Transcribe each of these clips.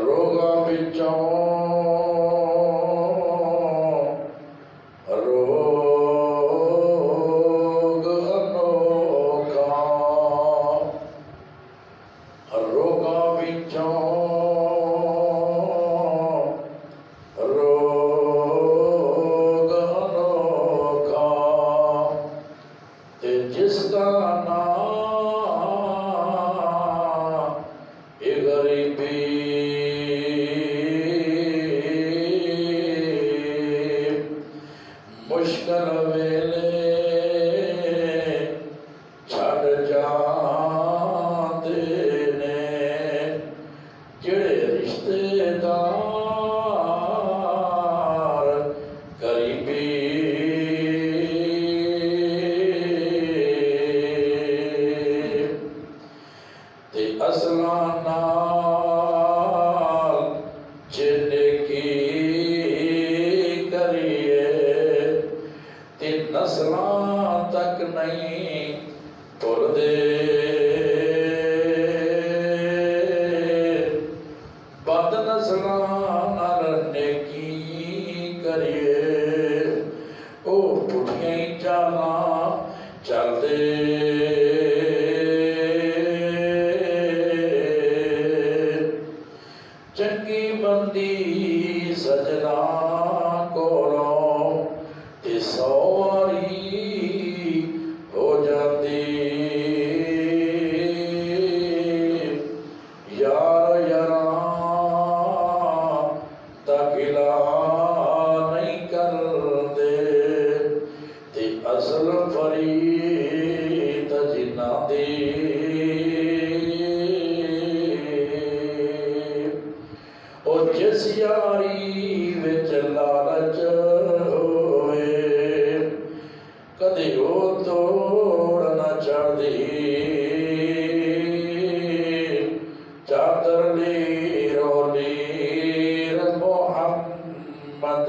روگا بچوں روگ انوکھا، روگا بچوں روگ انوکھا، تے جس دا نام اے غریبی مشکل ویلے چھڈ جاندے نے، جڑے رشتے دار قریبی تے اصلاں نال جے نیکی کریے تے نسلاں تک نہیں بھلدے، بد نسلاں نال نیکی کریے او پٹھیاں ہی چالاں چلدے۔ چنگی بندی سجنا کولوں تے سو واری ہو جاندی، یار یاراں دا گلا نہیں کردے، تے اصل فرید جنہاں دی او جس یاری وچ لالچ ہوئے کدے او توڑ نہ چڑھدی، چادر لیرو لیر محمد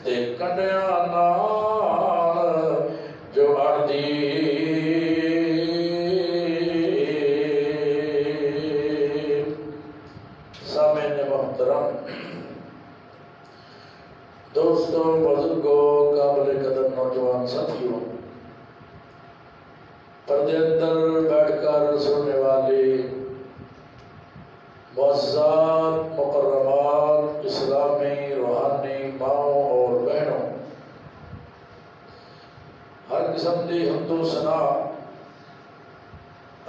تے کنڈیاں نال جو اڑدی۔ سامعین محترم، دوستوں، بزرگوں، قابل قدر نوجوان ساتھیوں، پردے اندر بیٹھ کر سننے والی معززات، مکرمات، اسلامی روحانی ماؤں اور بہنوں، ہر قسم دی حمد و ثنا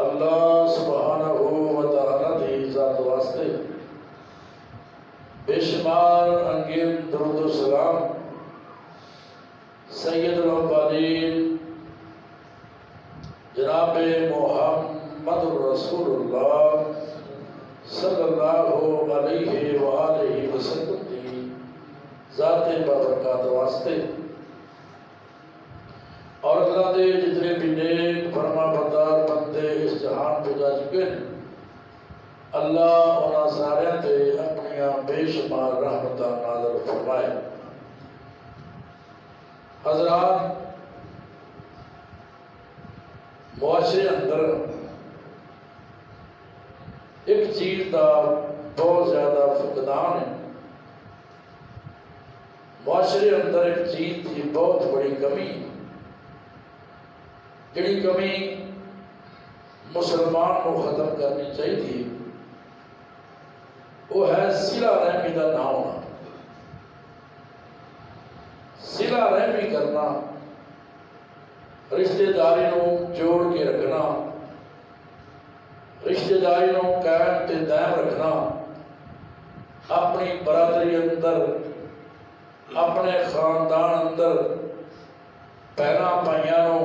اللہ سبحانہ و تعالیٰ دی ذات واسطے، بے شمار انگیز درود و سلام سید الاولین جناب محمد رسول اللہ صلی اللہ علیہ وآلہ وسلم کی ذات بابرکات واسطے، اور اللہ دے جتنے بھی نیک فرما بردار بندے اس جہان پہ جا چکے ہیں، اللہ انہاں ساریاں تے اپنیاں بے شمار رحمتاں نازل فرمائے۔ حضرات، معاشرے اندر ایک چیز دا بہت زیادہ فقدان ہے، معاشرے اندر ایک چیز کی بہت بڑی کمی ہے، جڑی کمی مسلمان کو ختم کرنی چاہیے، وہ ہے صلہ رحمی کا نہ ہونا۔ صلہ رحمی کرنا، رشتہ داری نو جوڑ کے رکھنا، رشتہ داری نو قائم تے دائم رکھنا، اپنی برادری اندر، اپنے خاندان اندر پہنا پائیاں نو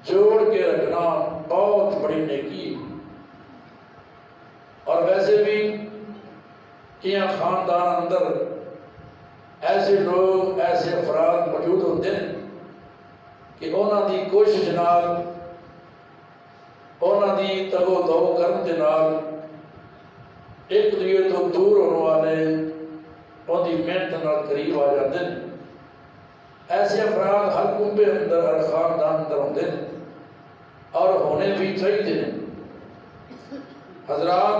جوڑ کے رکھنا بہت بڑی نیکی ہے۔ اور ویسے بھی کیا خاندان اندر ایسے لوگ، ایسے افراد موجود ہوتے ہیں کہ انہاں دی کوشش نال، انہاں دی تگو دو کرن دے نال ایک دوسرے تو دور ہونے والے ان دی محنت نال قریب آ جاتے ہیں۔ ایسے افراد ہر کنبے اندر، ہر خاندان اندر ہوتے ہیں اور ہونے بھی چاہیے ہیں۔ حضرات،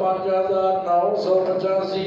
5985,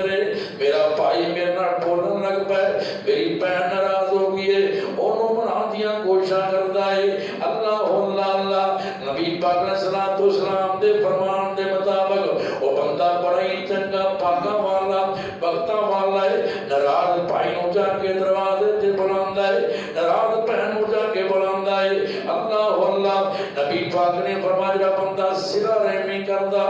کرے، میرا بھائی میرے نال بولن لگ پے، میری بہن ناراض ہو گئی ہے، انہوں منا دیا کوششاں کرتا ہے۔ اللہ اللہ اللہ، نبی پاک علیہ الصلوۃ والسلام دے فرمان دے مطابق وہ بندہ بڑا ہی چنگا پاکاں والا بختاں والا ہے، ناراض بھائی نوں جا کے دروازے تے بلاندا ہے، ناراض بہن نوں جا کے بلاندا ہے۔ اللہ اللہ، نبی پاک نے فرمایا جڑا بندہ صلہ رحمی کردا،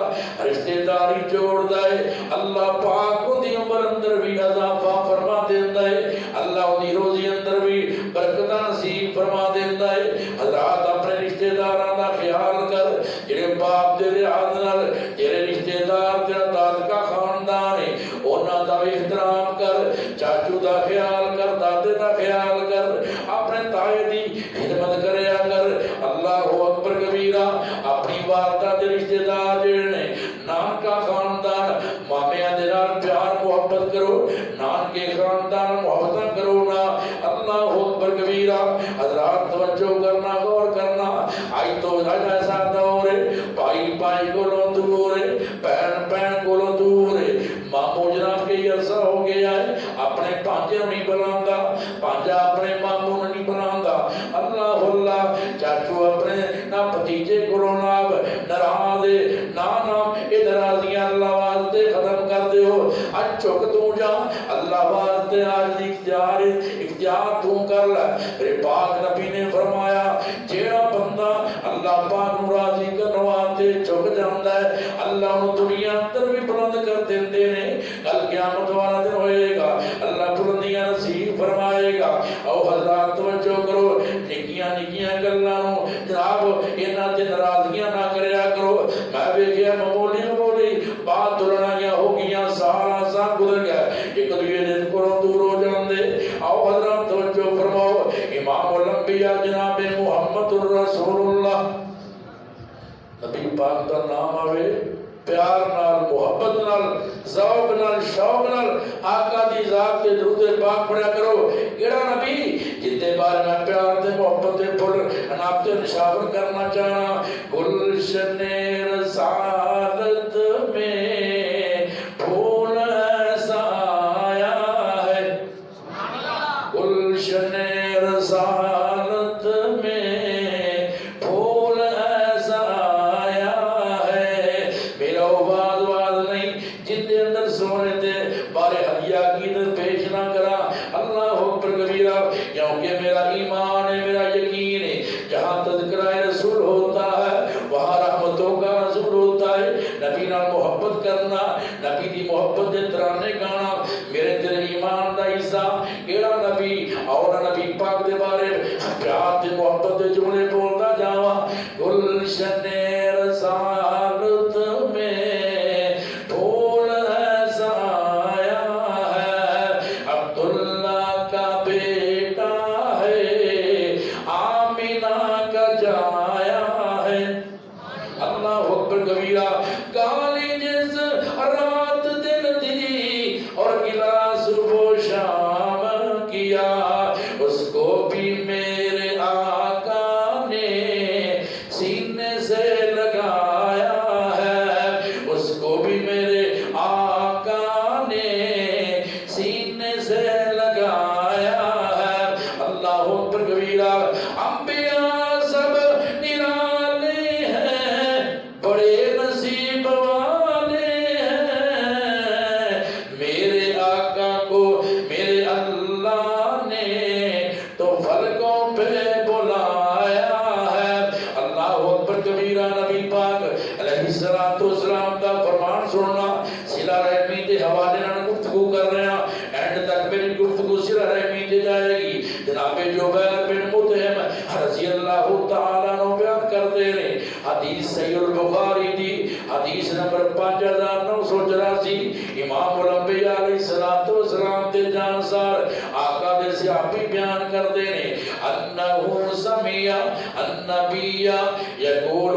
رشتہ داری جوڑدا ہے، اللہ پاک دی عمر اندر بھی اضافہ فرما دیندا ہے، اللہ دی روزی اندر بھی برکت نصیب فرما دیندا ہے۔ حضرات اپنے رشتہ داراں دا خیال کر، جڑے باپ دے لحاظ نال تیرے رشتہ دار تیرا تعلقہ خاندان ہے، انہاں دا بھی احترام کر، چاچو دا خیال کر، دادے دا خیال کر، اپنے تائے دی خدمت کریا کر۔ اللہ اکبر کبیرہ، اپنی والدہ دے رشتہ دار جڑے نے، نانکا خاندان مامیاں دے نال پیار محبت کرو، نانکے خاندان محبت کرو نا۔ اللہ اکبر کبیرہ، حضرات توجہ کرنا، غور کرنا، آئی تو ایسا دور ہے، بھائی بھائی کو دور ہے، بہن بہن کو دور ہے، ماموں جناب کے عرصہ ہو گیا ہے، اپنے پانجے نہیں بلاندا، پانجا اپنے ماموں نہیں بلاندا۔ اللہ اللہ، چاچو اپنے نہ بھتیجے کو ناراض نانا ادھر آزیاں اللہ واسطے ختم کر دیو، اج چک تو جا، اللہ واسطے آج اختیار تو کر لے۔ میرے پاک نبی نے فرمایا جیڑا بندہ اللہ پاک نو راضی کرنے واسطے چک جاندا ہے، اللہ انہوں دنیا اندر بھی بلند کر دیندے نے، کل قیامت والا دن ہوئے گا، اللہ بلندیاں نصیب فرمائے گا۔ او حضرات توجہ کرو، نکیاں نکیاں گلاں نو جناب انہاں تے ناراضگیاں نہ کریا کرو۔ میں ویکھیا معمولی بات لڑائیاں ہو گئیاں، سال گزر گیا، ایک دوسرے دن کو دور ہو جاندے۔ او حضرات توجہ فرماؤ، امام الانبیاء جناب محمد الرسول اللہ، نبی پاک دا نام آوے پیار نال، محبت نال، ذوق نال، شوق نال آقا دی ذات تے درود پاک پڑھیا کرو۔ کیڑا نبی جتے بارے میں پیار تے محبت تے پھل اناب تے نشاور کرنا چاہنا، گلشن رسالت میں پھول ایسا آیا ہے، گلشن رسالت میں پھول ایسا آیا ہے، میرا واز نہیں جن دے اندر سونے دے بارے ہدیہ کی در پیش نہ کرا۔ اللہ اکبر کبیرہ، کیونکہ میرا ایمان ہے، میرا یقین ہے، جہاں تذکرہ رسول ہوتا ہے وہاں رحمتوں کا رسول ہوتا ہے۔ نبی نال محبت کرنا، نبی دی محبت دے ترانے گانا میرے تیرے ایمان دا حصہ۔ کیڑا نبی اور نبی پاک دے بارے پیار دے محبت دے جملے بولتا جاواں، گلشن رسالت میں پھول ایسا آیا ہے، عبداللہ کا بیٹا ہے، آمینہ کا جایا ہے۔ اللہ اکبر کبیرہ، کالی جس رات دن دی اور گلا صبح و شام کیا، اس کو بھی میرے آقا نے سینے سے لگایا ہے، اس کو بھی میرے آقا نے سینے سے لگایا ہے۔ اللہ اکبر کبیرہ، انبیاء سب نرالے ہیں، بڑے نصیب والے ہیں، میرے آقا کو میرے اللہ نے تو فلکوں پہ بلایا ہے۔ اللہ اکبر کبیرہ، نبی پاک علیہ السلام دا فرمان سننا، صلہ رحمی دے حوالے نال گفتگو کر رہے ہیں، اینڈ تک میری گفتگو صلہ رحمی دے جائے گی۔ جناب جبیر بن مطعم رضی اللہ تعالیٰ عنہ بیان کرتے ہیں، حدیث صحیح البخاری دی حدیث نمبر 5984، امام الانبیاء علیہ السلام تے جانسار آقا دے صحابی بیان کرتے ہیں، انہو سمیع النبی یقول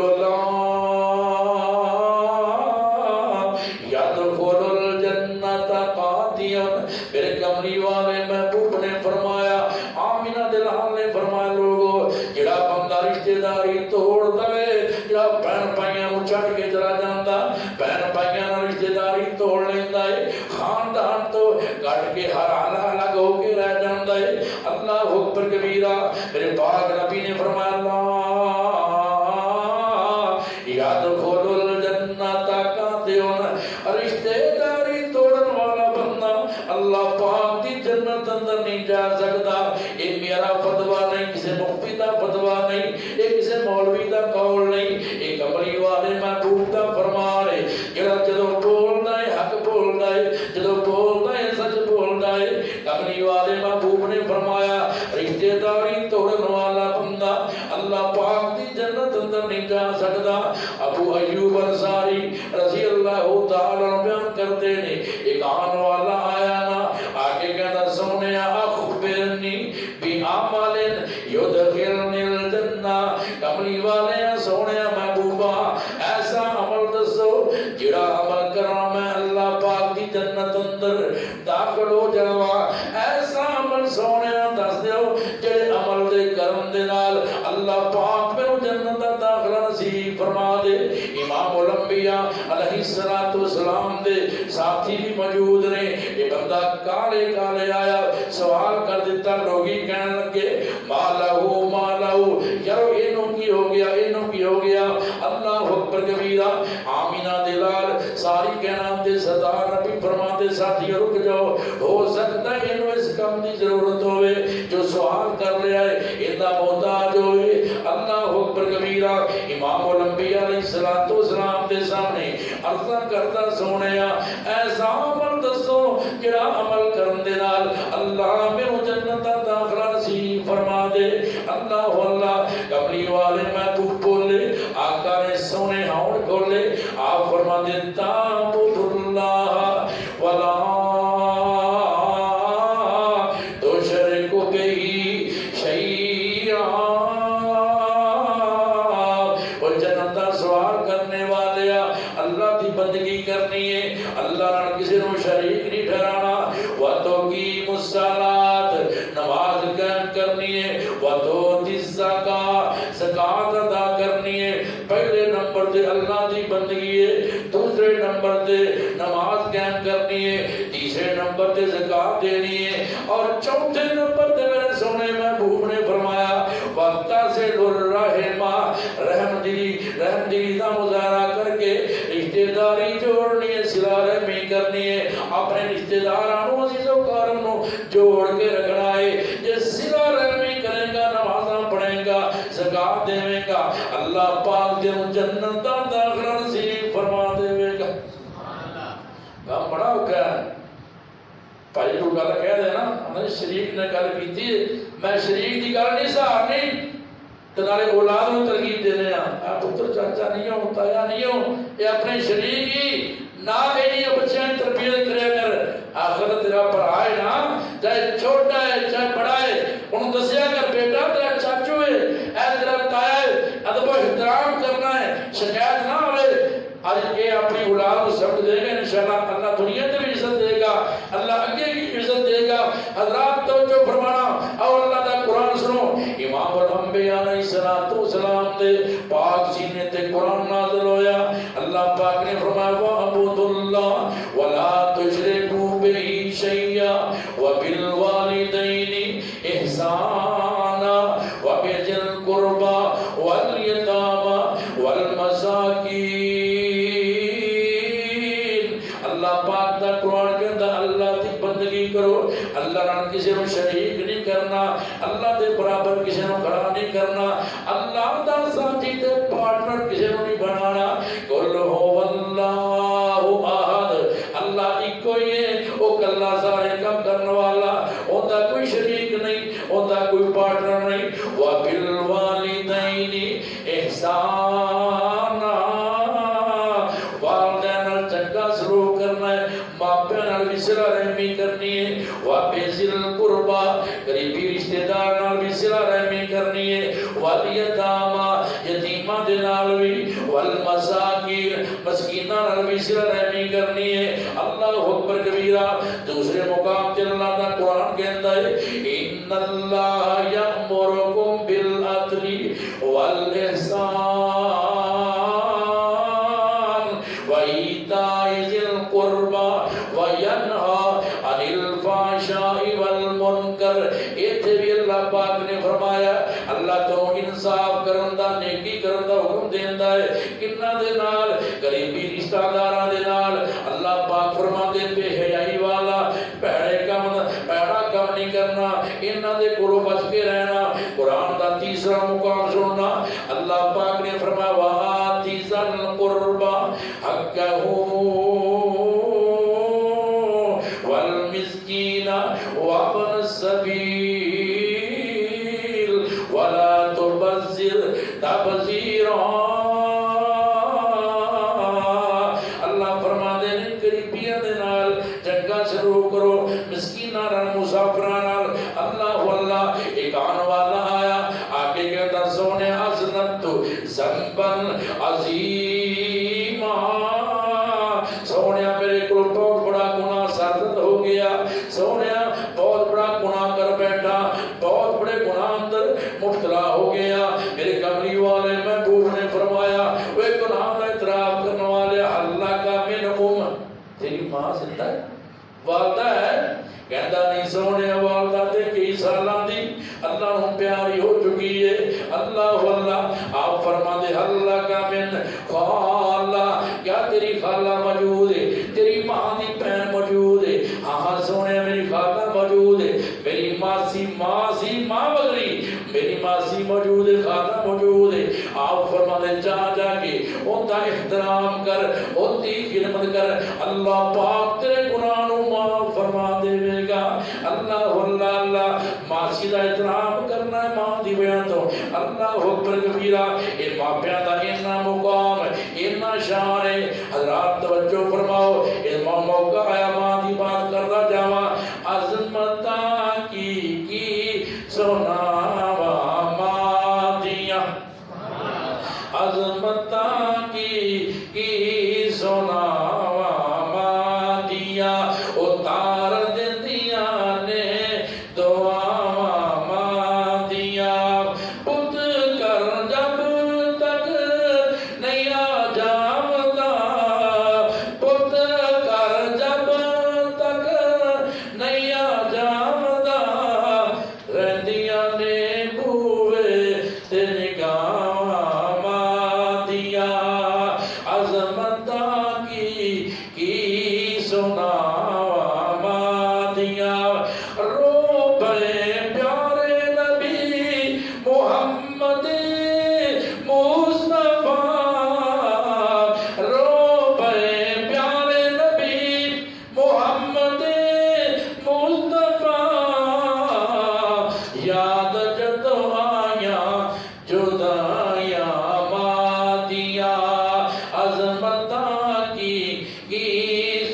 یدخل الجنت قاطعا۔ میرے کملی والے محبوب نے فرمایا، آمینہ دلال نے فرمایا، لوگو جڑا بندہ رشتہ داری توڑ دے، جڑا بہن بھائیاں نوں چھڈ کے چلا جاندا، بہن بھائیاں نال رشتہ داری توڑ لیندا ہے، خاندان کٹ کے ہر آلہ الگ ہو کے رہ جاندہ ہے۔ اللہ اکبر کبیرہ۔ میرے پاک نبی نے فرمایا اللہ یادخل الجنت قاطعون، رشتے داری توڑن والا بندہ اللہ پاک دی جنت اندر نہیں جا سکتا۔ یہ میرا فتویٰ نہیں، کسی مفتی دا فتویٰ نہیں، یہ کسی مولوی دا قول نہیں، یہ کملی والے محبوب دا فرمان ہے۔ جڑا جدو بولدا ہے حق بولدا ہے، جدو بولدا ہے سچ بولدا ہے۔ کملی والے محبوب نے فرمایا رشتے داری توڑن والا بندہ اللہ پاک دی جنت اندر نہیں جا سکتا۔ ابو ایوب انصاری رضی اللہ تعالیٰ بیان کرتے ہیں ایک آن والا آیا نا، آگے کہتا سونے اخبرنی بعمل یدخلنی الجنہ، کملی والے سونے محبوبہ ایسا عمل دسو جڑا عمل کرنا میں اللہ پاک دی جنت اندر داخل ہو جاوا۔ ایسا عمل سونے دس دیو جڑے عمل دے کرم دے نال اللہ پاک میں جنت دا داخلہ نصیب فرما دے۔ امام الانبیاء علیہ السلام دے ساتھی بھی موجود نے۔ یہ بندہ کالے کالے آیا، سوال کر دیتا، لوگی کہنے لگے مالہو مالہو، یارو اینو کی ہو گیا، اینو کی ہو گیا۔ اللہ اکبر کبیرہ۔ آمینہ دلال ساری کہنا دے سردار نبی فرما دے ساتھی رک جاؤ، ہو سکتا ہے اینو اس کم دی ضرورت ہوئے جو سوال کر لیا ہے اتنا محتاج ہوئے۔ اللہ اکبر کبیرہ۔ امام الانبیاء علیہ السلام دے سامنے عرضہ کرتا سونیا ایسا عمل دسو جڑا عمل کرن دے نال اللہ میرے جنت دا داخلہ نصیب فرما دے۔ اللہ اللہ کملی والے محبوب بولے، آقا نے سونے ہاؤں کھولے، آپ فرما دے تعبد اللہ ولا تشرک بہ شیئا۔ اور جنت دا سوال کرنے والے اللہ دی بندگی کرنی ہے، اللہ نال کسی نو شریک نہیں ٹھہرانا۔ وَتُقِيمُ الصَّلَاةَ، نماز قائم کرنی ہے۔ وَتُؤْتِ الزَّكَاةَ، زکوٰۃ ادا کرنی ہے۔ پہلے نمبر تے اللہ دی بندگی ہے، دوسرے نمبر تے نماز قائم کرنی ہے، تیسرے نمبر تے زکوٰۃ دینی ہے، اور چوتھے نمبر تے میرے سونے محبوب نے فرمایا وَتَصِلُ الرَّحِمَ، رحم دلی دا مظاہرہ کر کے رشتے داری جوڑنی ہے، صلہ رحمی کرنی ہے، اپنے رشتے دارانوں عزیز و کارموں جوڑ کے رکھنا ہے۔ یہ صلہ رحمی کرے گا، نمازاں پڑھے گا، زکوٰۃ دے گا، اللہ پاک دے جنت دا داخلہ نصیب فرما دے گا۔ کام بڑا ہو گیا ہے۔ بھائی تو گل کہہ دے نا، ہمیں شریک نے گل کی تھی، میں شریک دی گل نہیں سہارنی، تنالے اولاد کو ترغیب دینے ہیں، پتر چاچا نہیں ہوں، تایا نہیں ہوں، یہ اپنے شریک ہی نہ اینی بچیاں تربیت کرے کر، آخر تیرا پڑھا ہے نا، چاہے چھوٹا ہے چاہے بڑا ہے، انہوں دسیا کر بیٹا تیرا چاچو ہے، اے تیرا تایا ہے، ادب و احترام کرنا ہے، شکایت نہ ہوئے۔ آج یہ اپنی اولاد کو سمجھ دے گا انشاءاللہ، اللہ دنیا میں بھی عزت دے گا، اللہ اگے کی عزت دے گا۔ حضرات توجہ فرمانا اور اللہ دا قرآن سنو۔ امام الانبیاء علیہ السلام دے پاک سینے تے قرآن نازل ہویا، اللہ پاک نے فرمایا وَعْبُدُوا اللَّهَ وَلَا تُشْرِكُوا بِهِ شَيْئًا وَبِالْوَالِدَيْنِ إِحْسَانًا وَبِذِي الْقُرْبَى وَالْيَتَامَى وَالْمَسَاكِينِ۔ اللہ پاک دا قرآن کہتا اللہ دی بندگی کرو، اللہ نال کسی نو شریک نہیں کرنا، اللہ دے برابر کسی نو کھڑا نہیں کرنا، اللہ دا ساتھی تے پارٹنر کسی نو نہیں بنانا۔ قُلْ هُوَ اللَّهُ أَحَدٌ، اللہ ایک کوئی ہے، وہ کلا سارے کام کرنے والا، اوندا کوئی شریک نہیں، اوندا کوئی پارٹنر نہیں۔ وَبِالْوَالِدَيْنِ إِحْسَانًا، والدین نال چنگا سلوک کرنا ہے، ماپیاں نال بھی صلہ رحمی کرنی ہے۔ وَبِذِي الْقُرْبَى، قریبی رشتہ دار نال بھی صلہ رحمی کرنی ہے۔ وَالْيَتَامَى، یتیماں دے نال بھی۔ وَالْمَسَاكِينَ، مسکیناں نال بھی صلہ رحمی کرنی ہے۔ اللہ اکبر کبیرہ۔ دوسرے مقام تے اللہ دا قرآن کہندا ہے اِنَّ اللَّهَ يَأْمُرُكُم بِالْعَدْلِ وَالْإِحْسَانِ وَإِيتَاءِ ذِي الْقُرْبَى وَيَنْهَى عَنِ کنہ دے نال قریبی رشتہ داراں دے نال اللہ پاک فرماندے بے حیائی والا پیڑا کام نہیں کرنا انہاں دے کولوں بچ کے رہنا قرآن دا تیسرا مقام سننا اللہ پاک نے فرمایا وآتی ذل القربى حقہ والمسکین وابن السبیل ولا تبذر تبذیرا اللہ فرما دے قریبیاں دے نال چنگا سلوک کرو مسکیناں نال مسافراں نال اللہ واللہ ایک آن والا آیا آگے کہتا سونے ازنت ذنبن عظیما سونیا میرے کو بہت بڑا گناہ سرزد ہو گیا سونیا بہت بڑا گناہ کر بیٹھا بہت بڑے گناہ اندر مبتلا ہو گیا میرے کملی والے محبوب نے فرمایا وہ گناہ کا اعتراف کرنے والے اللہ کا منہم تیری ماں زندہ ہے والدہ ہے کہتا نہیں سونے والدہ تے کئی سالاں دی اللہ ہم پیاری ہو چکی ہے اللہ واللہ آپ فرما دے اللہ کا من خالہ کیا تیری خالہ موجود ہے تیری ماں دی بہن موجود ہے ہاں سونے میری خالہ موجود ہے میری ماں بغری میری ماسی موجود ہے خالہ موجود ہے آپ فرما دے جا کے ان کا احترام کر ان کی خدمت کر اللہ پاک تیرے گناہ نو معاف فرما دے گا اللہ واللہ اللہ ماسی دا احترام کرنا ہے ماں دی بیان تو اللہ اکبر کبیرہ ان ماں پیان دا اتنا مقام اتنا شان ہے حضرات توجہ فرماؤ اس موقع آیا ماں دی بات کرنا جاواں عظمتاں کی سناوا ماں دیاں عظمتاں کی سناوا ماں دیاں اتار دندیاں نے دعاواں ماں دیاں پت کر جب تک نہیں آ جاوتا پت کر جب تک نہیں آ جاوتا رہندیاں نے بوئے تے نگاہاں ماں دیاں عظمتاں کی سناوا ماں دیاں رو پڑے پیارے نبی محمد مصطفیٰ رو پڑے پیارے نبی محمد مصطفیٰ یاد جدو آیا جدایا ماں دیاں عظمتاں کی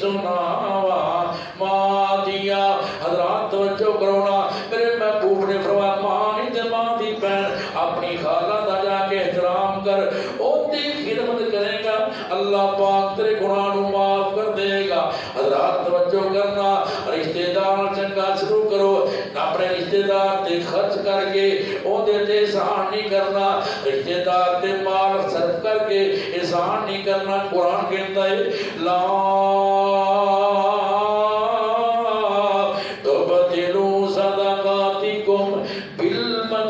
سناوا ماں دیاں حضرات توجہ کرونا میرے محبوب نے فرمایا ماں نہیں تے ماں دی بہن اپنی خالہ دا جا کے احترام کر ان دی خدمت کرے گا اللہ پاک تیرے گناہ نو معاف کر دے گا حضرات توجہ کرنا رشتہ دار چنگا سلوک کرو اپنے رشتہ دار تے خرچ کر کے ان دے تے احسان نہیں کرنا رشتہ دار تے مال صرف کر کے احسان نہیں کرنا قرآن کہتا ہے لا تبطلوا صدقاتکم بالمن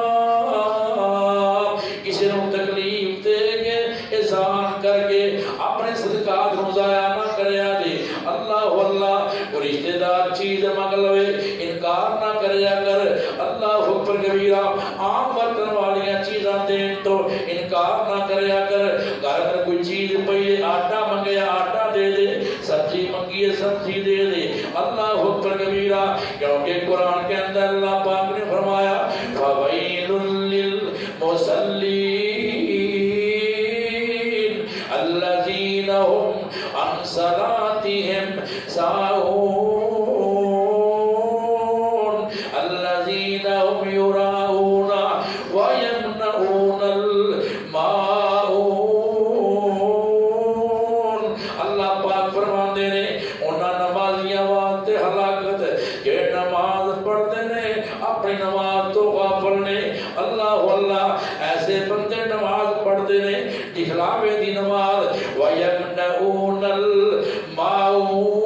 والعذاب کسی نے تکلیف دے کے احسان کر کے اپنے صدقات نو ضائع نہ کریا جے اللہ واللہ کوئی رشتہ دار چیز منگ لوے انکار نہ کریا کر اللہ اکبر کبیرہ عام برتن والیاں چیزاں دین تو انکار نہ کریا کر گھر میں کوئی چیز پئی آٹا منگیا آٹا دے دے سبزی منگی ہے سبزی دے دے اللہ اکبر کبیرہ کیونکہ قرآن کے اندر اللہ پاک نے فرمایا فَوَيْلٌ لِّلْمُصَلِّينَ الَّذِينَ هُمْ عَنْ صَلَاتِهِمْ سَاهُونَ الَّذِينَ هُمْ يُرَاءُونَ وَيَمْنَعُونَ الْمَاعُونَ اللہ پاک فرماندے نے انہاں نمازیاں واسطے ہلاکت کہ نماز پڑھتے نے اپنی نماز تو غافل نے اللہ واللہ ایسے بندے نماز پڑھتے نے دکھلاوے دی نماز وَيَمْنَعُونَ الْمَاعُونَ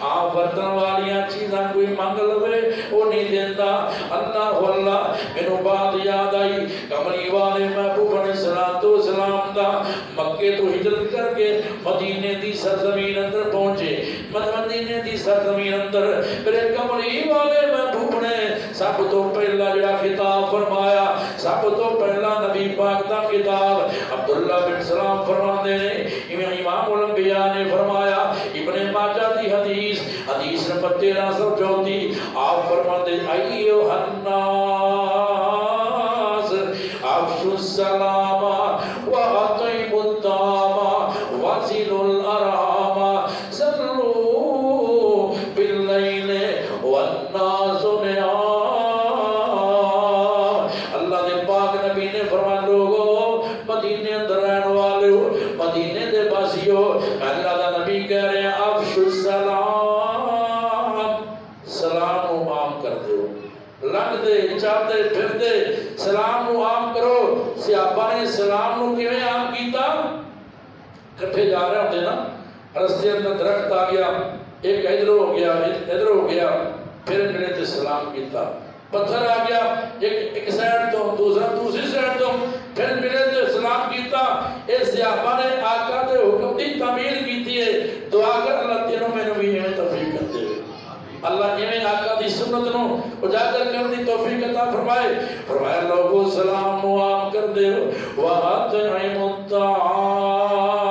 آپ برتن والیاں چیزاں کوئی مانگ لوے وہ نہیں دیتا اللہ واللہ میرے بات یاد آئی کے مدینے دی سرزمین اندر پہنچے مدینے دی سرزمین اندر میرے کملی والے محبوب نے سب تو پہلا جڑا خطاب فرمایا سب تو پہلا نبی پاک دا خطاب عبداللہ بن سلام فرماندے نے امام الانبیاء نے فرمایا ابن ماجہ دی حدیث نمبر 1334 آپ فرماتے ایو الناس افشوا السلام واطعموا الطعام وصلوا الارحام صلوا باللیل والناس نیام اللہ دے پاک نبی نے فرمایا لوگو مدینے اندر رہن والے ہو مدینے دے باسیو اللہ دا نبی کہہ رہے ہیں افشوا السلام سلام عام کر دو لگ دے چاہتے پھر دے سلام عام کرو صحابہ نے سلام نو کیویں عام کیتا کٹھے جا رہے ہوتے نا رستے اندر درخت آ گیا ایک ادھر ہو گیا ادھر ہو گیا پھر ملے تے سلام کیتا پتھر آ گیا ایک سائڈ تو دوسرا دوسری سائڈ تو پھر ملے تے سلام کیتا اے صحابہ نے آقا دے حکم دی تعمیل کیتی ہے دعا کر اللہ تینوں میں نبی میں توفیق کر دے اللہ ایویں آقا دی سنت نو اجاگر کرنے توفیق عطا فرمائے فرمایا لوگوں سلام عام کر دے وَأَطْعِمُوا الطَّعَامَ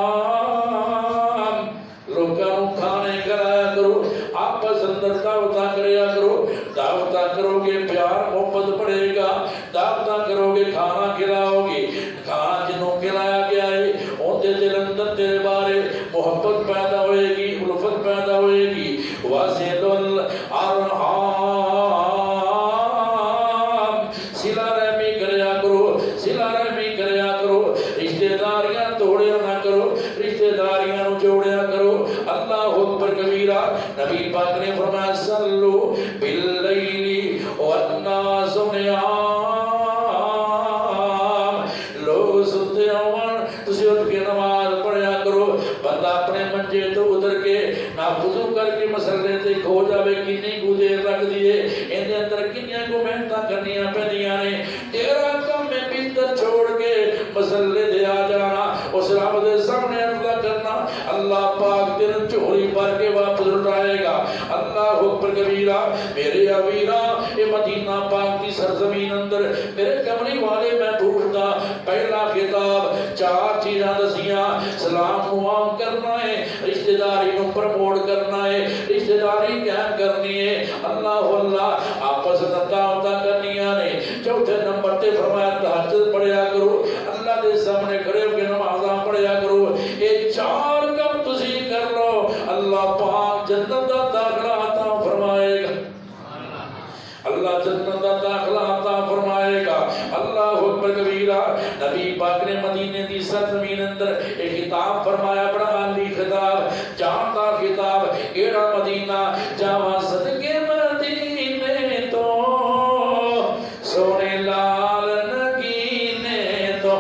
لوگوں کھانے کرایا کرو آپس اندر دعوتاں کریا کرو دعوتاں کرو گے پیار محبت بڑھے گا دعوتاں کرو گے کھانا کھلاؤ گے کھانا جنہوں کھلایا گیا ہے ان دے دل اندر تیرے بارے محبت پیدا ہوئے گی الفت پیدا ہوئے گی وَاسِلُ الْأَرْحَامِ صلہ رحمی کریا کرو صلہ رحمی کریا کرو رشتہ داریاں توڑیا نہ کرو رشتہ داریاں نو جوڑیا کرو اللہ اکبر کبیرہ نبی پاک نے فرمایا صلو باللیل والناس نیام لوگ ستے ہون تسی اٹھ کے نماز پڑھیا کرو بندہ اپنے منجے تو ادھر کے نافذو کر کے مسئلے تے کھو جاوے کنی کو دیر رکھ دیئے ان دے اندر کنیاں کو محنتاں کرنیاں پیدیاں نے تیرا کم میں بیتر چھوڑ کے مسئلے دے آ جانا اس رب دے سامنے عرضہ کرنا اللہ پاک تیرے چوری پر کے واپس لٹائے گا اللہ اکبر کبیرہ میرے عویرہ اے مدینہ پاک کی سرزمین اندر میرے کملی والے محبوب دا پہلا خطاب چار چیزاں دسیاں سلام عام کرنا ہے رشتہ داری نو پرموٹ کرنا ہے رشتہ داری قائم کرنی ہے اللہ اللہ آپس دعوتاں کرنیاں نے چوتھے نمبر تے فرمایا تہجد پڑھیا کرو اللہ دے سامنے کھڑے ہو کے نمازاں پڑھیا کرو یہ چار کم تسی کر لو اللہ پاک جنت دا داخلہ عطا فرمائے گا اللہ جنت دا داخلہ عطا فرمائے گا اللہ اکبر کبیرہ نبی پاک نے مدینے دی سرزمین اندر ایک خطاب فرمایا بڑا عالی خطاب جانتا خطاب ایڑا مدینہ جاواں صدقے مدینے تو سونے لال نگینے تو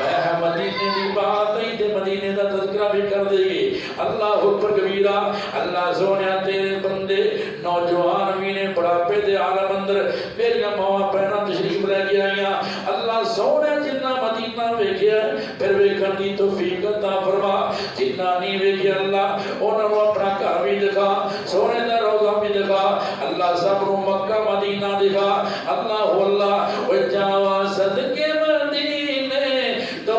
میں مدینے دی بات ہی تے مدینے دا تذکرہ بھی کر دے گی اللہ اکبر کبیرہ اللہ سونیا تیرے بندے نوجوان بھی نے بڑھاپے دے عالم اندر میری ماں بہناں تشریف لے کے آئیاں اللہ سونے جنہ مدینہ ویکھیا پھر ویکھن دی توفیق عطا فرما جنہ نہیں ویکھیا اللہ انہاں نوں اپنا گھر بھی دکھا سونے دا روضہ بھی دکھا اللہ سب نوں مکہ مدینہ دکھا اللہ اللہ او جاواں صدقے مدینے تو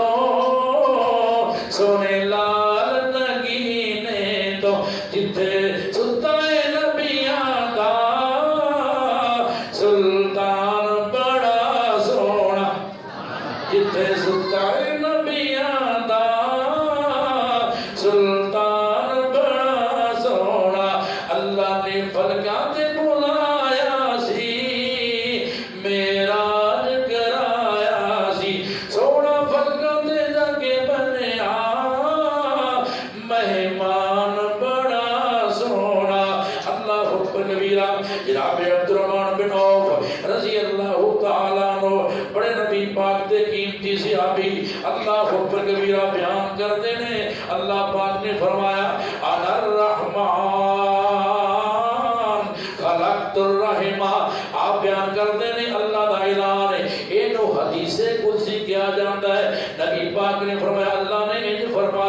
سونے لال نگینے تو جتھے سلطان نبیاں دا سلطان بڑا سونا جتھے سلطان نبیاں دا سلطان بڑا سونا اللہ نے فلکاں تے بلایا سی معراج کرایا سی سونا فلکاں تے جا کے بنیا مہمان بڑا سونا اللہ اکبر کبیرہ جناب عبد الرحمن بن عوف رضی اللہ تعالیٰ عنہ بڑے نبی پاک دے قیمتی صحابی اللہ اکبر کبیرہ بیان کر دینے اللہ پاک نے فرمایا انا الرحمن خلقت الرحمہ آپ بیان کر دینے اللہ دا اعلان ہے اینو حدیث قدسی کیا جاتا ہے نبی پاک نے فرمایا اللہ نے انج فرمایا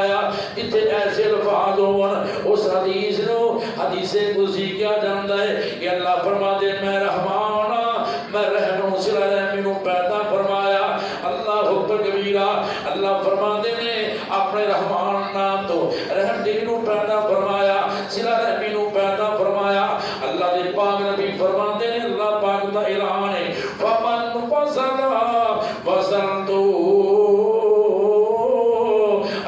جتھے ایسے الفاظ ہون اس حدیث نو حدیث قدسی کیا جاندا ہے کہ اللہ فرما دے میں رحمان ہاں، میں رحم صلہ رحمی نو پیدا فرمایا۔ اللہ اکبر کبیرہ، اللہ فرما دے نے اپنے رحمان نام تو رحم دل نو پیدا فرمایا، صلہ رحمی نو پیدا فرمایا۔ اللہ دے پاک نبی فرما دے نے اللہ پاک دا اعلان ہے فمن فصل فصلتو،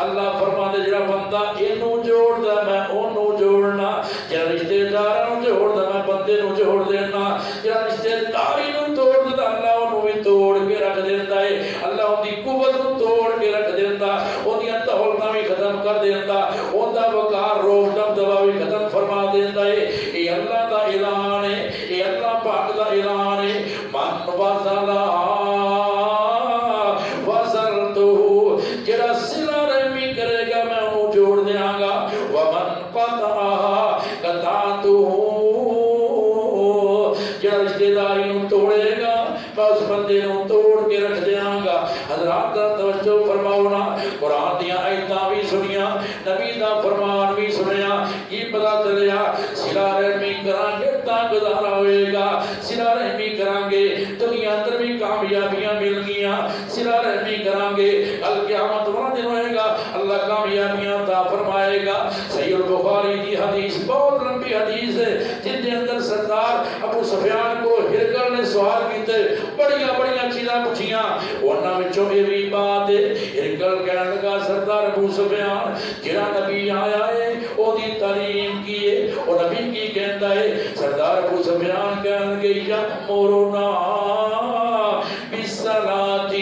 اللہ فرما دے جڑا بندہ اینو جوڑدا میں اونوں جوڑنا، جڑا رشتے داراں نوں جوڑدا میں بندے نوں جوڑ دینا، جڑا رشتے داری نوں توڑ دیتا اللہ اونوں بھی توڑ کے رکھ دیندا ہے، اللہ اون دی قوت نوں توڑ کے رکھ دیندا، اون دیاں دولتاں بھی ختم کر دیندا، اون دا وقار روب دبدبا بھی ختم فرما دیندا ہے۔ اے اللہ دا اعلان ہے، اے اللہ پاک دا اعلان ہے من وصلا وصلتو، جڑا صلہ رحمی کرے گا میں انہوں جوڑ دیاں گا، ومن قطع قطعتو، جڑا رشتہ داری نوں توڑے گا میں اس بندے نوں توڑ کے رکھ دیاں گا۔ حضرات دا توجہ فرماؤ نا، قرآن دیاں آیتاں بھی سنیاں، نبی دا فرمان بھی سنیا، یہ پتا چلیا صلہ رحمی کران گے تاں گزارا ہوئے گا، صلہ رحمی کران گے دنیا اندر بھی کامیابیاں مل گیاں، صلہ رحمی کران گے کل قیامت والا دن ہوئے گا اللہ کامیابیاں عطا فرمائے گا۔ صحیح البخاری کی حدیث بہت لمبی حدیث ہے جن کے اندر سردار ابو سفیان کو ہرقل نے سوال کیتے، بڑیاں بڑیاں چیزاں پوچھیاں، انہاں وچوں یہ بھی بات ہے ہرقل کہنے لگا سردار ابو سفیان جڑا نبی آیا ہے او دی تعلیم کی ہے، او نبی کی کہندا ہے؟ سردار ابو سفیان کہنے لگے یامرنا بالصلاۃ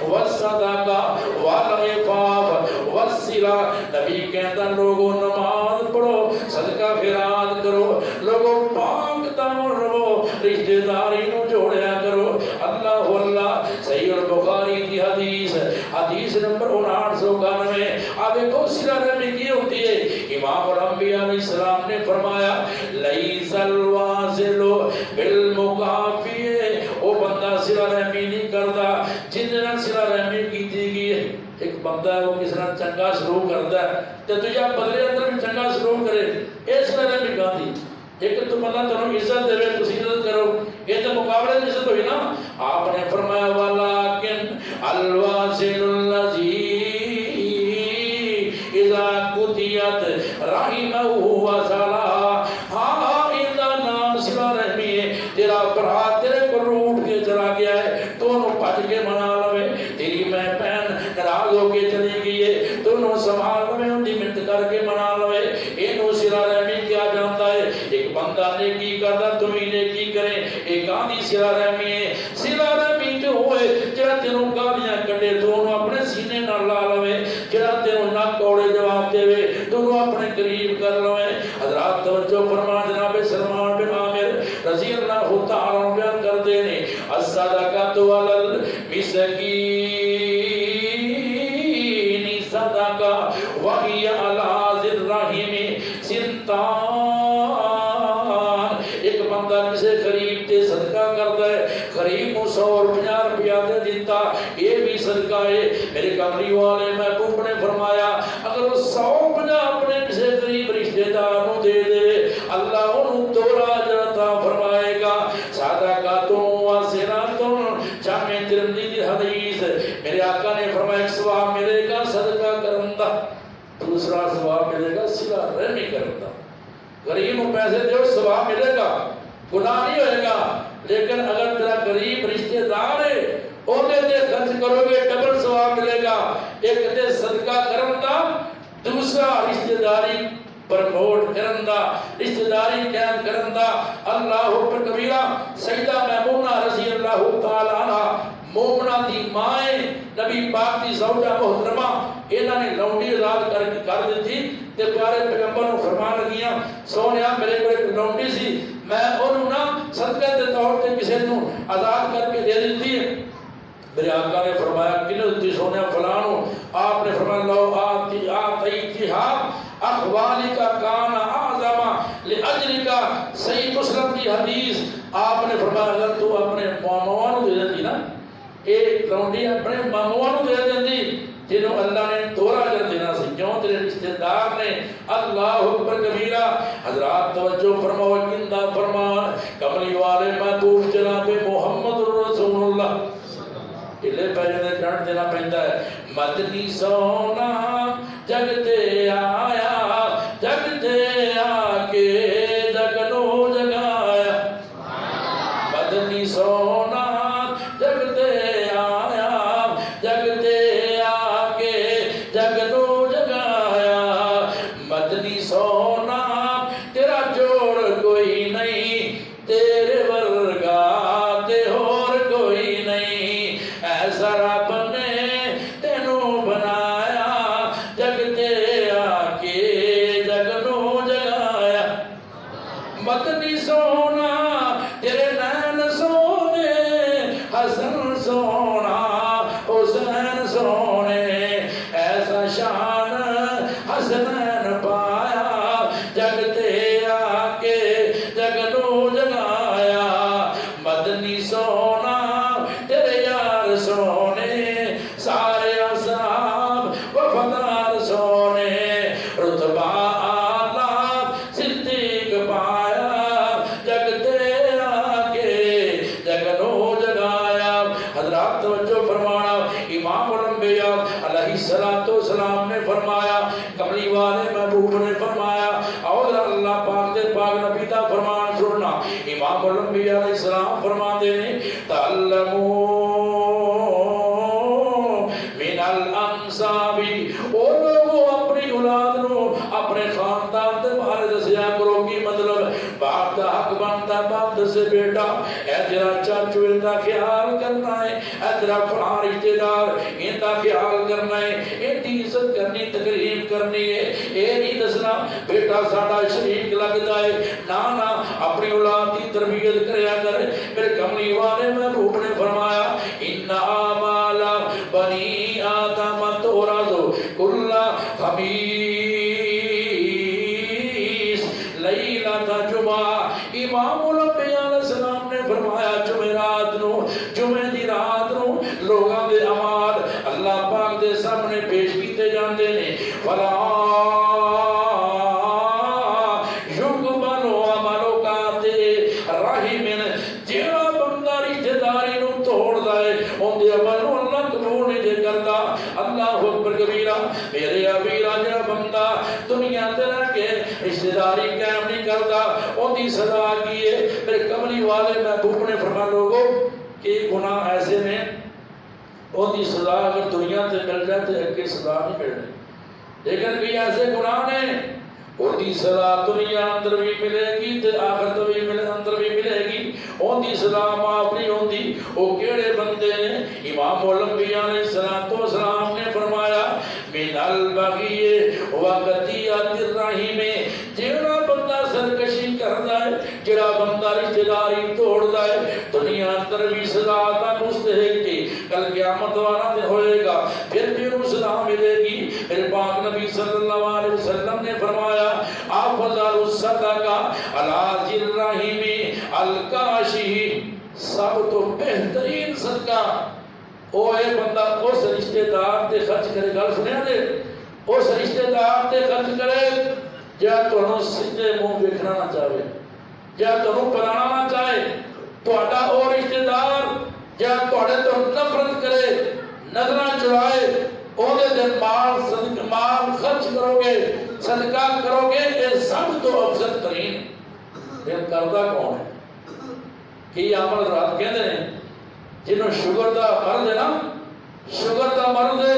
والصدقہ والعفاف والصلہ، نبی کہندا لوگوں نماز پڑھو، صدقہ خیرات کرو، لوگوں پاک دامن رہو، رشتہ داری نوں جوڑیا کرو، اللہ اللہ۔ صحیح البخاری کی حدیث حدیث نمبر 5991 اب ایک صلہ رحمی کی ہوتی ہے؟ امام الانبیاء علیہ السلام نے فرمایا لیس الواصل بالمکافی، وہ بندہ صلہ رحمی نہیں کرتا جن نے صلہ رحمی کی تھی گئی ہے۔ ایک بندہ ہے وہ کس طرح چنگا سلوک کرتا ہے تو تجھے بدلے اندر بھی چنگا سلوک کرے، یہ صلہ رحمی کہاں تھی؟ ایک تو بندہ تمہیں عزت دے تسی عزت کرو، یہ تو مقابلے کی عزت ہوئی نا۔ آپ نے فرمایا ولیکن الواصل الذی اذا قضیت رحمہ وصلہ، ہاں اندہ نام صلہ رحمی ہے، تیرا برات تیرے کو روٹ کے چلا گیا ہے تو انہوں پھٹ کے منا لوے، تیری میں پہن ناراض ہو کے چلی گئی ہے تو انہوں سنبھال لوے، ان دی منت کر کے منا لوے، انہوں صلہ رحمی کیا جانتا ہے؟ ایک بندہ نیکی کرتا تمہیں نیکی کریں، ایک آدھی صلہ رحمی ہے۔ صلہ رحمی جو ہوئے جڑا تینوں گالیاں کٹے تو انہوں اپنے سینے نہ لا لوے، جڑا تینوں نہ کوڑے جواب دے وے تو انہوں اپنے قریب کر لوے۔ حضرات توجہ فرما، جناب سلمان بن عامر رضی اللہ تعالیٰ عنہ بیان کر دینے الصدقۃ علی المسکین صدقہ وہی علی ذی الرحم سنتان، ایک بندہ کسے غریب تے صدقہ کرتا ہے، غریب کو 150 روپیہ دے دیتا، یہ بھی صدقہ ہے۔ میرے کمری والے محبوب نے فرمایا اگر وہ 150 اپنے کسے غریب رشتہ دار نو دے دے اللہ انہوں دوہرا اجر عطا فرمائے گا۔ صدقۃ واصلۃ، جامع ترمذی کی حدیث، میرے آقا نے فرمایا ایک ثواب ملے گا صدقہ کرن دا، دوسرا ثواب ملے گا صلہ رحمی کرن دا۔ غریب کو پیسے دیو ثواب ملے گا، گناہ نہیں ہوئے گا، لیکن اگر تیرا غریب رشتہ دار ہے اونے دے خرچ کرو گے ڈبل ثواب ملے گا، ایک دے صدقہ کرن دا، دوسرا رشتہ داری پرموٹ کرن دا، رشتہ داری قائم کرن دا۔ اللہ اکبر کبیرہ۔ سیدہ میمونہ رضی اللہ تعالی عنہ مومنہ دی مائیں نبی پاک دی زوجہ محترمہ، انہاں نے لونڈی آزاد کر دی تھی تے پیارے پیغمبر نوں فرمان لگیاں سونیا میرے کو ایک لونڈی سی، میں انہوں نا صدقہ دے طور تے کسی نوں آزاد کر کے دے دیتی ہے۔ میرے آقا نے فرمایا کنوں دی سونیا فلانوں، آپ نے فرمایا لو آتیتھا اخوالی کا کانا اعظم لاجرکا، صحیح مسلم کی حدیث، آپ نے فرمایا اگر تو اپنے ماموانوں دے دیتی نا، ایک لونڈی اپنے ماموانوں دے دیتی جنہوں اللہ نے دورہ کر دینا سی، کیوں تیرے رشتہ دار نے۔ اللہ اکبر کبیرہ۔ حضرات توجہ فرماؤ، کندہ فرمان کملی والے محبوب جناب محمد رسول اللہ کلے پیجنے جان دینا پہنتا ہے۔ مدنی سونا جگ تے آیا، جگ تے آ کے جگ نو جگایا، مدنی سونا جگ تے آیا، جگ تے آ کے جگ نو جگایا، مدنی سونا تیرا جوڑ کوئی نہیں، تیرے ورگا تے اور کوئی نہیں، ایسا رب نے تینوں بنایا، جگ تے آ کے جگ نو جگایا، مدنی سونا تیرے نین سونے، حسن سونا حسین سونے، ایسا شان حسنین پایا، جگ تے آ کے جگ نو جگایا، مدنی سونا تیرے یار سونے، سارے اصحاب وفادار سونے، رتبہ اعلیٰ صدیق پایا، جگ تے آ کے جگ نو جگایا۔ حضرات توجہ فرمانا، امام الانبیاء علیہ السلام نے فرمایا، کملی والے محبوب نے فرمایا، اور اللہ پاک دے پاک نبی دا فرمان سننا۔ امام الانبیاء علیہ السلام فرماتے ہیں، تعلموا من الانصاب، او لوگو اپنی اولاد نو اپنے خاندان دے بارے دسیا کرو، کی مطلب باپ دا حق بنتا باپ دسے بیٹا اے تیرا چاچو ان دا خیال کرنا ہے، اے تیرا فلاں رشتے دار ان دا خیال کرنا ہے، ان دی عزت کرنی تقریب کرنی ہے، اے نہیں دسنا بیٹا ساڈا شریک لگتا ہے، نا اپنی اولاد دی تربیت کریا کرے۔ میرے کملی والے محبوب نے فرمایا، ان اعمال بنی آدم تورث کل خمیس لیلۃ جمعہ۔ امام الانبیاء علیہ السلام نے فرمایا، جمعرات نو، جمعے دی رات نو لوگاں دے اعمال اللہ پاک دے سامنے پیش کیتے جاندے نے، فلا یقبل عملک رحم، جیڑا بندہ رشتہ داری نو توڑدا ہے اون دے عمل نو اللہ قبول نہیں کردا۔ اللہ اکبر کبیرہ۔ میرے ابیرا جڑا بندہ دنیا تے رہ کے رشتہ داری قائم نہیں کردا اون دی سزا کی ہے؟ میرے کملی والے محبوب نے فرمایا، لوگو کہ گناہ ایسے نے اون دی سزا اگر دنیا تے مل جائے تے اگے سزا نہیں ملنی، لیکن بھی ایسے گناہ نے ان دی سزا دنیا اندر بھی ملے گی تے آخرت بھی اندر بھی ملے گی، ان دی سزا معاف نہیں ہوندی۔ وہ کیڑے بندے نے؟ امام الانبیاء علیہ السلام نے فرمایا، من البغی وقطیعۃ الرحم، جیڑا بندہ سرکشی کردا ہے، جیڑا بندہ رشتہ داری توڑدا ہے، دنیا اندر بھی سزا دا مستحق ہے، کل قیامت والا دن ہوئے گا پھر بھی انہوں سزا ملے گی۔ میرے پاک نبی صلی اللہ علیہ وسلم نے فرمایا، افضل الصدقہ علی ذی الرحم الکاشی، سب تو بہترین صدقہ او اے بندہ اس رشتہ دار تے خرچ کرے، گل سنیا دے، اس رشتہ دار تے خرچ کرے جا تہنوں سیدھے منہ ویکھنا نہ چاہے، جا تہنوں پرانا نہ چاہے، تہاڈا او رشتہ دار جا تہاڈے تو نفرت کرے، نظراں چرائے، اودے دے مال خرچ کرو گے، صدقہ کرو گے، یہ سب تو افضل ترین۔ پھر کردہ کون ہے؟ کہ عمل رات کہندے ہیں جنہوں شوگر دا مرض ہے نا، شوگر دا مرض ہے،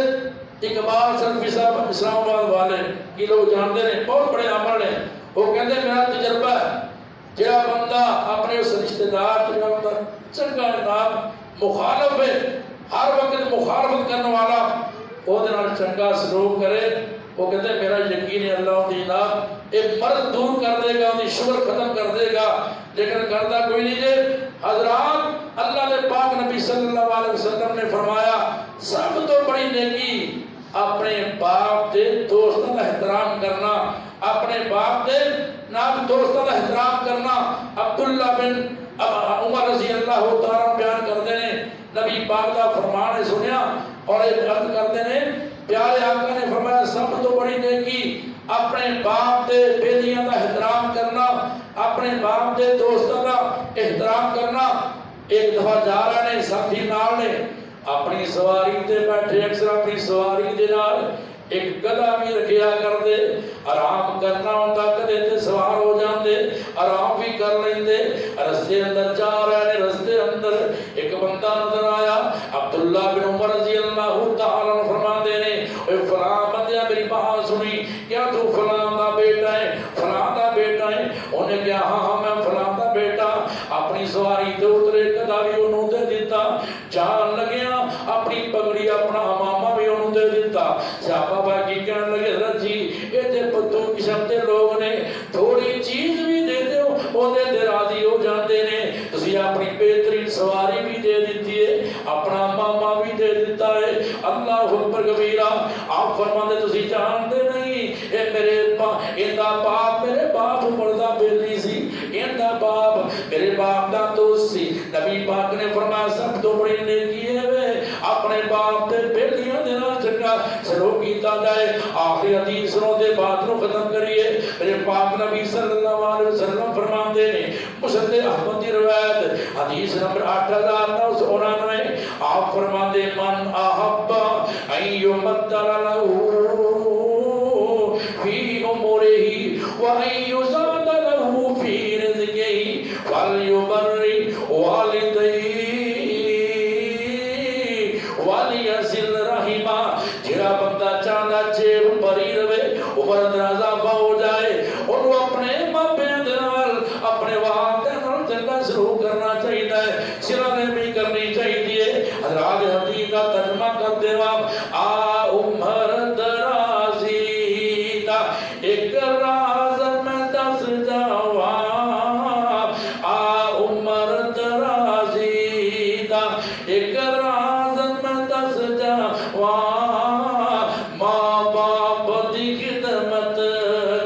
اقبال سلفی صاحب اسلام آباد والے کی لوگ جانتے ہیں، بہت بڑے عمل ہیں، وہ کہندے میرا تجربہ ہے، جڑا بندہ اپنے اس رشتہ دار جڑا بندہ چنگا انتاب مخالف ہے، ہر وقت مخالفت کرنے والا، وہ دنال چنگا سلوک کرے، وہ کہتے ہیں میرا یقین ہے اللہ دینا ایک مرض دور کر دے گا، انہیں شگر ختم کر دے گا، لیکن کردہ کوئی نہیں دے۔ حضرات اللہ نے پاک نبی صلی اللہ علیہ وسلم نے فرمایا، سب تو بڑی نیکی اپنے باپ دے دوستوں کا احترام کرنا، اپنے باپ دے نام دوستوں کا احترام کرنا۔ عبداللہ بن عمر رضی اللہ تعالیٰ بیان کرتے ہیں، نبی پاک کا فرمان ہے سنیا اور ایک عرض کرتے ہیں پیارے آقا نے فرمایا سب تو بڑی نیکی اپنے باپ دے بیلیاں دا احترام کرنا، اپنے باپ دے دوستاں دا احترام کرنا۔ ایک دفعہ جا رہے نے ساتھی نال نے اپنی سواری تے بیٹھے، اکثر اپنی سواری دے نال ایک گدھا بھی رکھیا کر دے، آرام کرنا ہوندا کدے تے سوار ہو جاندے، آرام بھی کر لیندے۔ رستے اندر جا رہے نے، رستے اندر ایک بندہ نظر آیا، عبداللہ بن عمر رضی اللہ تعالیٰ عنہ فرماندے نے اے فلاں بندیا میری بات سنی، کیا تو فلاں دا بیٹا ہے، فلاں دا بیٹا ہے؟ انہیں کہا ہاں میں فلاں دا بیٹا۔ اپنی سواری تے اترے، گدھا بھی انہوں دے دیتا، جان لگیا اپنی پگڑی اپنا امامہ بھی انہوں دے دیتا۔ صحابہ باقی کہنے لگے حضرت جی یہ تے پتو قسم دے لوگ نے، تھوڑی چیز بھی دے دیو اوندے تے راضی ہو جاندے نے، تسی اپنی بہترین سواری بھی دے دیتی ہے، اپنا امامہ بھی دے دیتا ہے۔ اللہ اکبر کبیرہ۔ آپ فرماندے تسی جانتے نہیں اے میرے ایندا باپ میرے باپ عمر دا بیلی سی، ایندا باپ میرے باپ دا دوست سی۔ نبی پاک نے فرمایا سب تو بڑی نیکی ہے وے اپنے باپ دے بیلیاں دے نال چنگا سلوک کیتا جائے۔ آخری حدیث نو دے بات نو ختم کریے۔ میرے پاک نبی صلی اللہ علیہ وسلم فرماندے نے، مسند احمد دی روایت حدیث نمبر 8999، آپ فرماندے من احب ان یمدر لہ فی امورہ وان یزاد لہ فی رزقہ فلیبر والدیہ ولیصل رحمہ۔ جڑا بندہ چاہتا جیب بھری رہے، عمر اندر اضافہ ہو جائے، انہوں اپنے ماپیاں دے نال اپنے والدین نال چنگا سلوک کرنا چاہیے، صلہ رحمی کرنی چاہیے۔ حضرات حدیث کا ترجمہ کرتے وقت آ عمر درازی دا ایک راز میں دس جاواں، آ عمر درازی دا ایک راز میں دس جاواں، ماں باپ دی خدمت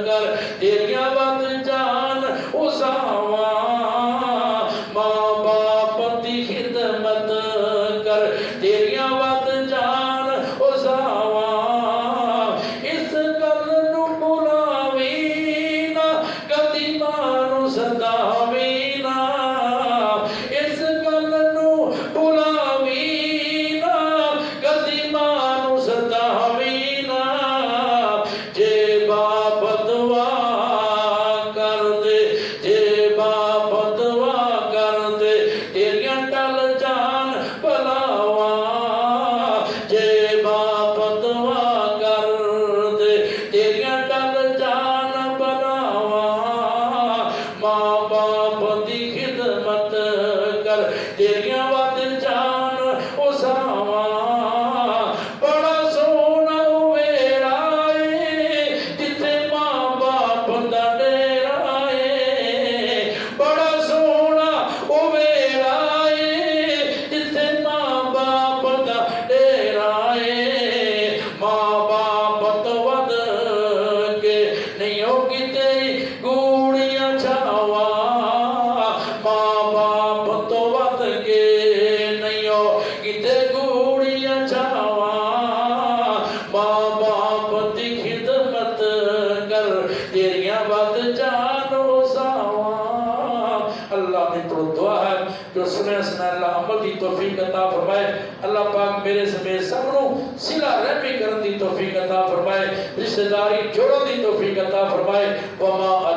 کر تیریاں ود جان اساواں، ماں باپ دی خدمت کر تیریاں ود جان اساواں، اس گل نو بلاوی نہ کدی مانو صداوی نہ، اس گل نو بلاوی نہ کدی مانو صداوی نہ، جے باپ دعا کر دے، جے باپ دعا کر دے تیریاں ٹل جان بلاواں، جے باپ دعا کر دے تیریاں ٹل جان بلاواں، ماں باپ دی خدمت کر تیریاں ود جان اساواں۔ بڑا سونا ویڑا اے جتھے ماں باپ دا ڈیرا اے، بڑا سونا ویڑا اے جتھے ماں باپ دا ڈیرا اے، ماں باپ تو ود کے نہیں ہو کتے گوڑیاں چھاواں، ماں باپ تو ود کے نہیں ہو کتے گوڑیاں چھاواں، ماں باپ دی خدمت کر تیریاں ود جان اساواں۔ اللہ نے تو دعا ہے جو سنے سنا اللہ عمل دی توفیق عطا فرمائے۔ اللہ پاک میرے سمیت سب نو صلہ رحمی کرن دی توفیق عطا فرمائے، رشتہ داری جوڑن دی توفیق عطا فرمائے۔ وما